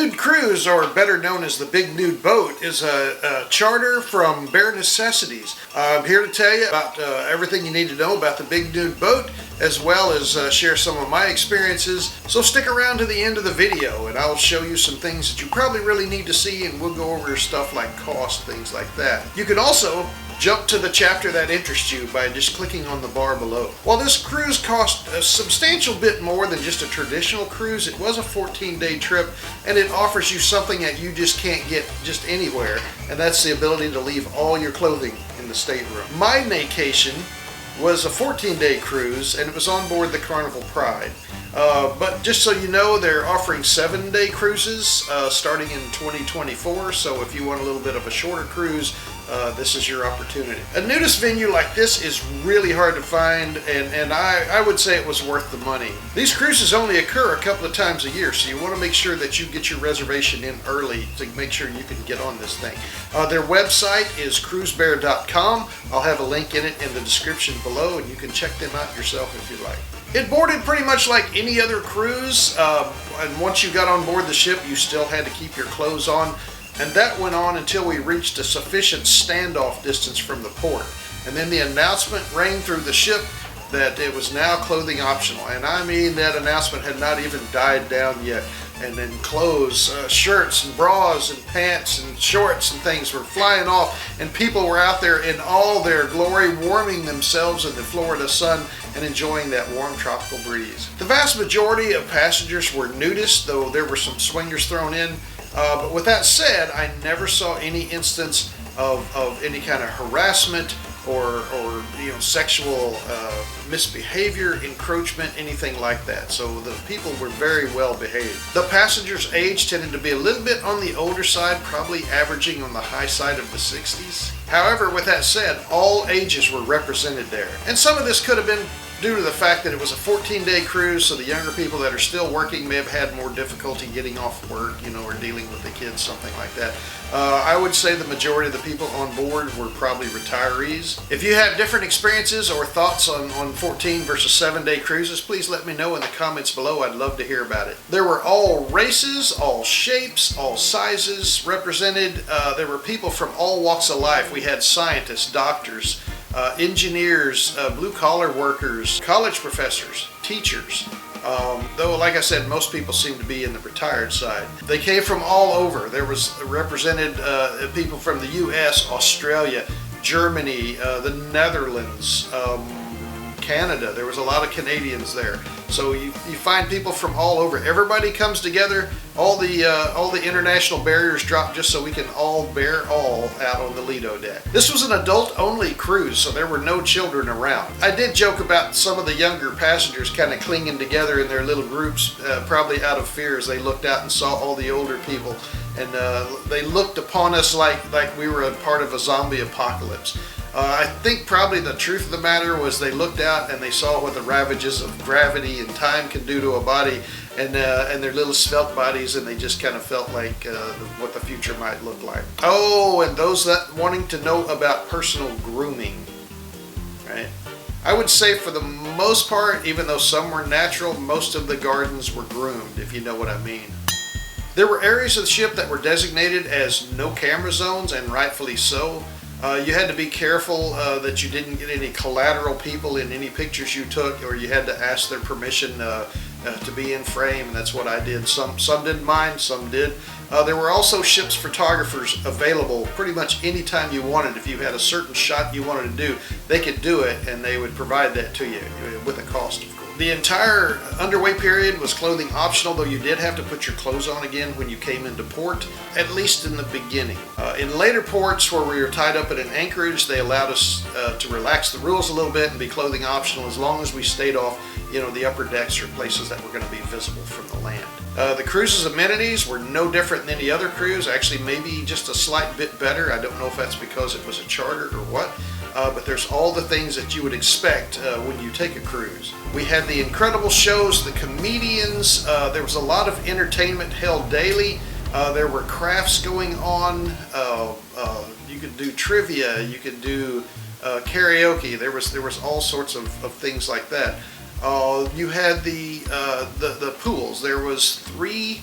Nude Cruise, or better known as the Big Nude Boat, is a charter from Bare Necessities. I'm here to tell you about everything you need to know about the Big Nude Boat, as well as share some of my experiences. So stick around to the end of the video and I'll show you some things that you probably really need to see, and we'll go over stuff like cost, things like that. You can also jump to the chapter that interests you by just clicking on the bar below. While this cruise cost a substantial bit more than just a traditional cruise, it was a 14-day trip, and it offers you something that you just can't get just anywhere, and that's the ability to leave all your clothing in the stateroom. My vacation was a 14-day cruise, and it was on board the Carnival Pride. But just so you know, they're offering 7-day cruises starting in 2024, so if you want a little bit of a shorter cruise, this is your opportunity. A nudist venue like this is really hard to find, and I would say it was worth the money. These cruises only occur a couple of times a year, so you want to make sure that you get your reservation in early to make sure you can get on this thing. Their website is cruisebear.com. I'll have a link in it in the description below, and you can check them out yourself if you like. It boarded pretty much like any other cruise, and once you got on board the ship, you still had to keep your clothes on. And that went on until we reached a sufficient standoff distance from the port. And then the announcement rang through the ship that it was now clothing optional. And I mean, that announcement had not even died down yet. And then clothes, shirts and bras and pants and shorts and things were flying off, and people were out there in all their glory, warming themselves in the Florida sun and enjoying that warm tropical breeze. The vast majority of passengers were nudists, though there were some swingers thrown in. But with that said, I never saw any instance of any kind of harassment or sexual misbehavior, encroachment, anything like that. So the people were very well behaved. The passengers' age tended to be a little bit on the older side, probably averaging on the high side of the 60s. However, with that said, all ages were represented there. And some of this could have been due to the fact that it was a 14-day cruise, so the younger people that are still working may have had more difficulty getting off work, or dealing with the kids, something like that. I would say the majority of the people on board were probably retirees. If you have different experiences or thoughts on 14 versus 7-day cruises, please let me know in the comments below. I'd love to hear about it. There were all races, all shapes, all sizes represented. There were people from all walks of life. We had scientists, doctors, engineers, blue-collar workers, college professors, teachers. Though, like I said, most people seem to be in the retired side. They came from all over. There was represented people from the U.S., Australia, Germany, the Netherlands, Canada. There was a lot of Canadians there. So you find people from all over. Everybody comes together. All the international barriers drop just so we can all bear all out on the Lido deck. This was an adult-only cruise, so there were no children around. I did joke about some of the younger passengers kind of clinging together in their little groups, probably out of fear as they looked out and saw all the older people, and they looked upon us like we were a part of a zombie apocalypse. I think probably the truth of the matter was they looked out and they saw what the ravages of gravity and time can do to a body, and their little svelte bodies, and they just kind of felt like what the future might look like. Oh, and those that wanting to know about personal grooming, right? I would say for the most part, even though some were natural, most of the gardens were groomed, if you know what I mean. There were areas of the ship that were designated as no camera zones, and rightfully so. You had to be careful that you didn't get any collateral people in any pictures you took, or you had to ask their permission to be in frame, and that's what I did. Some didn't mind, some did. There were also ship's photographers available pretty much anytime you wanted. If you had a certain shot you wanted to do, they could do it, and they would provide that to you with a cost, of course. The entire underway period was clothing optional, though you did have to put your clothes on again when you came into port, at least in the beginning. In later ports where we were tied up at an anchorage, they allowed us to relax the rules a little bit and be clothing optional as long as we stayed off, the upper decks or places that were going to be visible from the land. The cruise's amenities were no different than any other cruise, actually maybe just a slight bit better. I don't know if that's because it was a charter or what. But there's all the things that you would expect when you take a cruise. We had the incredible shows, the comedians, there was a lot of entertainment held daily. There were crafts going on. You could do trivia, you could do karaoke. There was all sorts of things like that. You had the pools. There was 3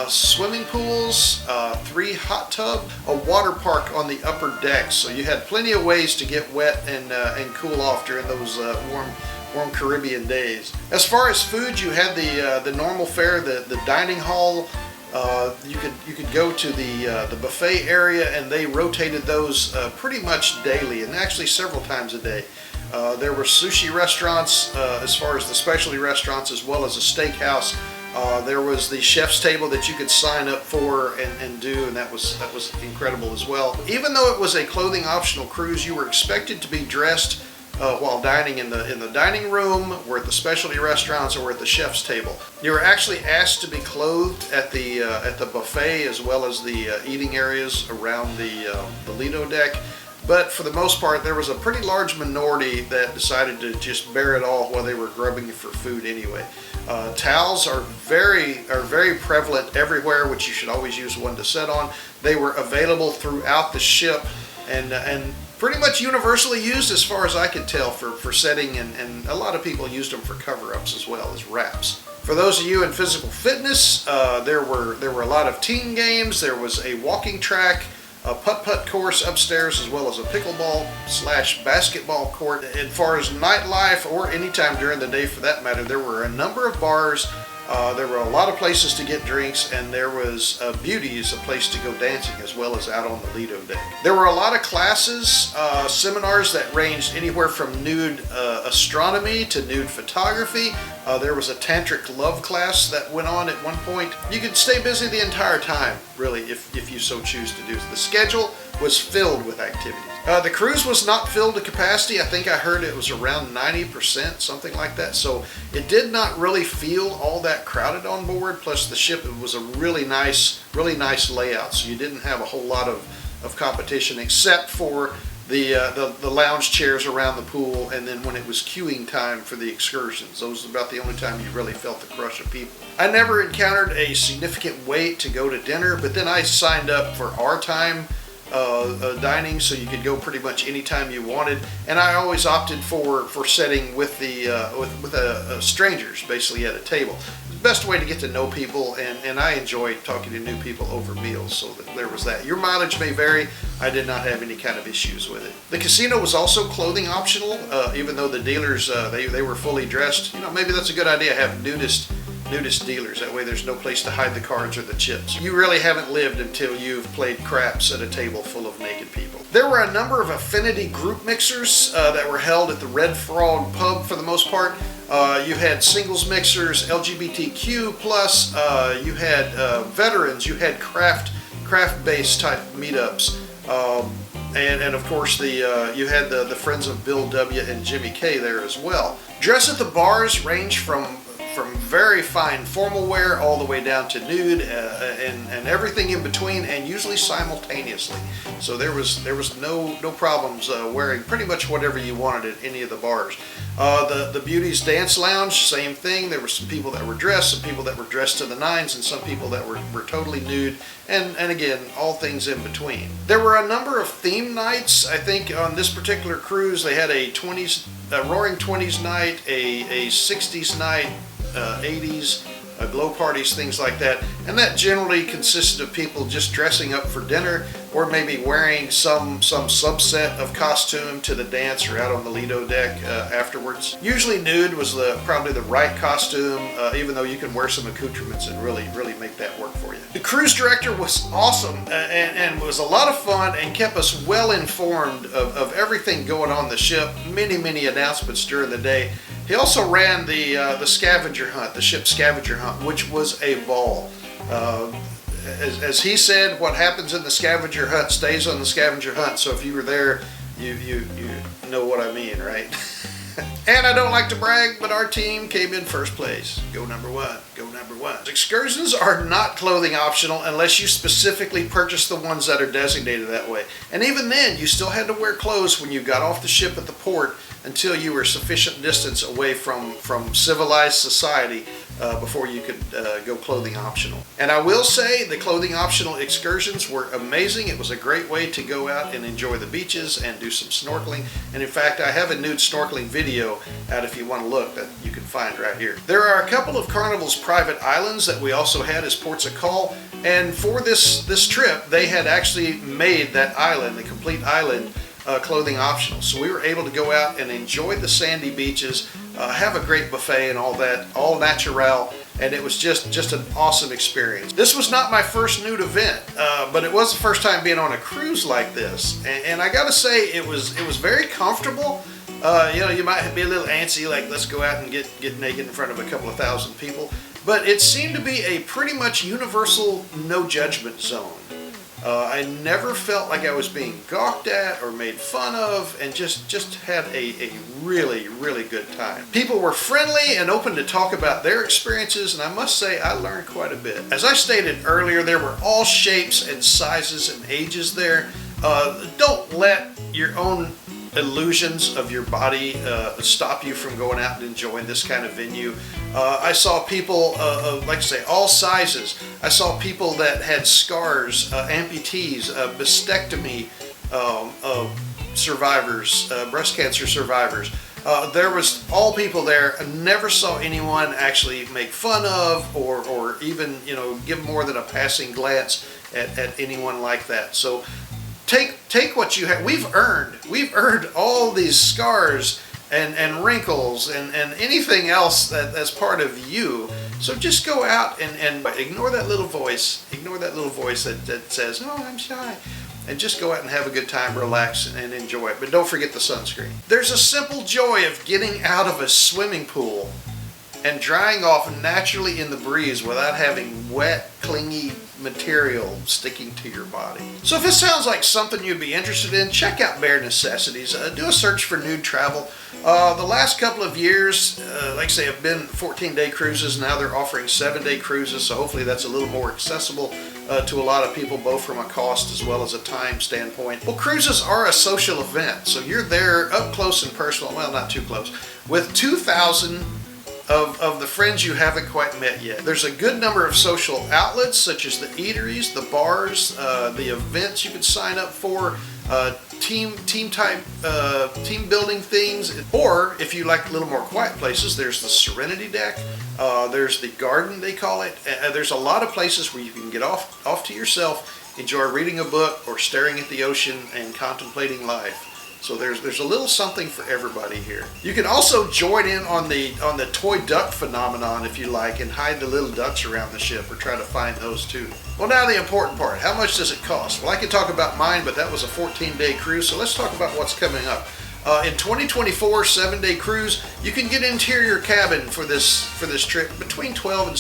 swimming pools, 3 hot tub, a water park on the upper decks. So you had plenty of ways to get wet and cool off during those warm Caribbean days. As far as food, you had the normal fare, the dining hall. You could go to the buffet area, and they rotated those pretty much daily, and actually several times a day. There were sushi restaurants as far as the specialty restaurants, as well as a steakhouse. There was the chef's table that you could sign up for and do, and that was incredible as well. Even though it was a clothing optional cruise, you were expected to be dressed while dining in the dining room, or at the specialty restaurants, or at the chef's table. You were actually asked to be clothed at the buffet, as well as the eating areas around the Lido deck. But for the most part, there was a pretty large minority that decided to just bear it all while they were grubbing for food anyway. Towels are very prevalent everywhere, which you should always use one to set on. They were available throughout the ship, and pretty much universally used, as far as I could tell, for setting, and a lot of people used them for cover-ups as well as wraps. For those of you in physical fitness, there were a lot of team games. There was a walking track, a putt-putt course upstairs, as well as a pickleball/basketball court. As far as nightlife, or any time during the day for that matter, there were a number of bars. There were a lot of places to get drinks, and there was Beauty's, a place to go dancing, as well as out on the Lido deck. There were a lot of classes, seminars that ranged anywhere from nude astronomy to nude photography. There was a tantric love class that went on at one point. You could stay busy the entire time, really, if you so choose to do. The schedule was filled with activities. The cruise was not filled to capacity. I think I heard it was around 90%, something like that. So it did not really feel all that crowded on board. Plus the ship, it was a really nice layout. So you didn't have a whole lot of competition, except for the lounge chairs around the pool, and then when it was queuing time for the excursions. Those were about the only time you really felt the crush of people. I never encountered a significant wait to go to dinner, but then I signed up for our time dining, so you could go pretty much anytime you wanted, and I always opted for setting with strangers, basically, at a table. The best way to get to know people, and I enjoy talking to new people over meals, so there was that. Your mileage may vary. I did not have any kind of issues with it. The casino was also clothing optional, even though the dealers they were fully dressed. Maybe that's a good idea, have nudist dealers. That way there's no place to hide the cards or the chips. You really haven't lived until you've played craps at a table full of naked people. There were a number of Affinity group mixers that were held at the Red Frog pub for the most part. You had singles mixers, LGBTQ+, you had veterans, you had craft-based type meetups. And of course you had the Friends of Bill W. and Jimmy K. there as well. Dress at the bars range from very fine formal wear all the way down to nude and everything in between, and usually simultaneously. So there was no problems wearing pretty much whatever you wanted at any of the bars. The Beauty's Dance Lounge, same thing. There were some people that were dressed, some people that were dressed to the nines, and some people that were totally nude, and again, all things in between. There were a number of theme nights. I think on this particular cruise they had a Roaring 20s night, a 60s night, 80s, glow parties, things like that, and that generally consisted of people just dressing up for dinner, or maybe wearing some subset of costume to the dance or out on the Lido deck afterwards. Usually nude was probably the right costume, even though you can wear some accoutrements and really make that work for you. The cruise director was awesome and was a lot of fun, and kept us well informed of everything going on the ship. Many announcements during the day. He also ran the scavenger hunt, the ship scavenger hunt, which was a ball. As he said, what happens in the scavenger hunt stays on the scavenger hunt. So if you were there, you know what I mean, right? And I don't like to brag, but our team came in first place. Go number one. Go number one. Excursions are not clothing optional unless you specifically purchase the ones that are designated that way. And even then, you still had to wear clothes when you got off the ship at the port until you were sufficient distance away from civilized society before you could go clothing optional. And I will say the clothing optional excursions were amazing. It was a great way to go out and enjoy the beaches and do some snorkeling. And in fact, I have a nude snorkeling video out if you want to look that you can find right here. There are a couple of Carnival's private islands that we also had as ports of call. And for this trip, they had actually made that island, the complete island, clothing optional. So we were able to go out and enjoy the sandy beaches, have a great buffet and all that, all natural, and it was just an awesome experience. This was not my first nude event, but it was the first time being on a cruise like this, and I gotta say it was very comfortable. You know, you might be a little antsy, like let's go out and get naked in front of a couple of thousand people, but it seemed to be a pretty much universal no judgment zone. I never felt like I was being gawked at or made fun of, and just had a really, really good time. People were friendly and open to talk about their experiences, and I must say I learned quite a bit. As I stated earlier, there were all shapes and sizes and ages there. Don't let your own illusions of your body stop you from going out and enjoying this kind of venue. I saw people, like I say, all sizes. I saw people that had scars, amputees, mastectomy survivors, breast cancer survivors. There was all people there. I never saw anyone actually make fun of or even, you know, give more than a passing glance at anyone like that. So take what you have. We've earned all these scars and wrinkles and anything else that's part of you. So just go out and ignore that little voice. Ignore that little voice that says, "Oh, I'm shy." And just go out and have a good time, relax, and enjoy it. But don't forget the sunscreen. There's a simple joy of getting out of a swimming pool and drying off naturally in the breeze without having wet, clingy material sticking to your body. So if this sounds like something you'd be interested in, check out Bare Necessities. Do a search for nude travel. The last couple of years, like I say, have been 14-day cruises. Now they're offering 7-day cruises, so hopefully that's a little more accessible to a lot of people, both from a cost as well as a time standpoint. Well, cruises are a social event, so you're there up close and personal, well, not too close, with 2,000 of the friends you haven't quite met yet. There's a good number of social outlets such as the eateries, the bars, the events you can sign up for, team building things, or if you like a little more quiet places, there's the Serenity deck, there's the garden they call it. There's a lot of places where you can get off to yourself, enjoy reading a book or staring at the ocean and contemplating life. So there's a little something for everybody here. You can also join in on the toy duck phenomenon if you like, and hide the little ducks around the ship or try to find those too. Well, now the important part. How much does it cost? Well, I could talk about mine, but that was a 14-day cruise, so let's talk about what's coming up. In 2024 7-day cruise, you can get interior cabin for this trip between $1,200 and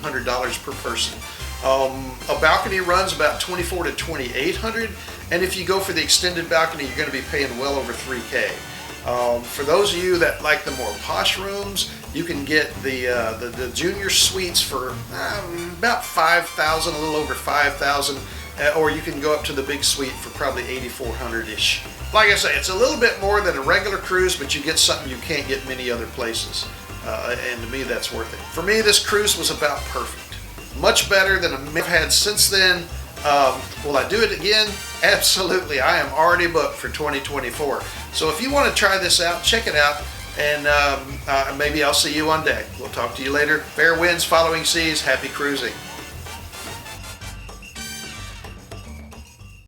$1,700 per person. A balcony runs about $2,400 to $2,800, and if you go for the extended balcony, you're going to be paying well over $3,000. For those of you that like the more posh rooms, you can get the junior suites for about $5,000, a little over $5,000, or you can go up to the big suite for probably $8,400-ish. Like I say, it's a little bit more than a regular cruise, but you get something you can't get many other places, and to me that's worth it. For me, this cruise was about perfect. Much better than I've had since then. Will I do it again? Absolutely. I am already booked for 2024. So if you want to try this out, check it out, and maybe I'll see you on deck. We'll talk to you later. Fair winds, following seas, happy cruising.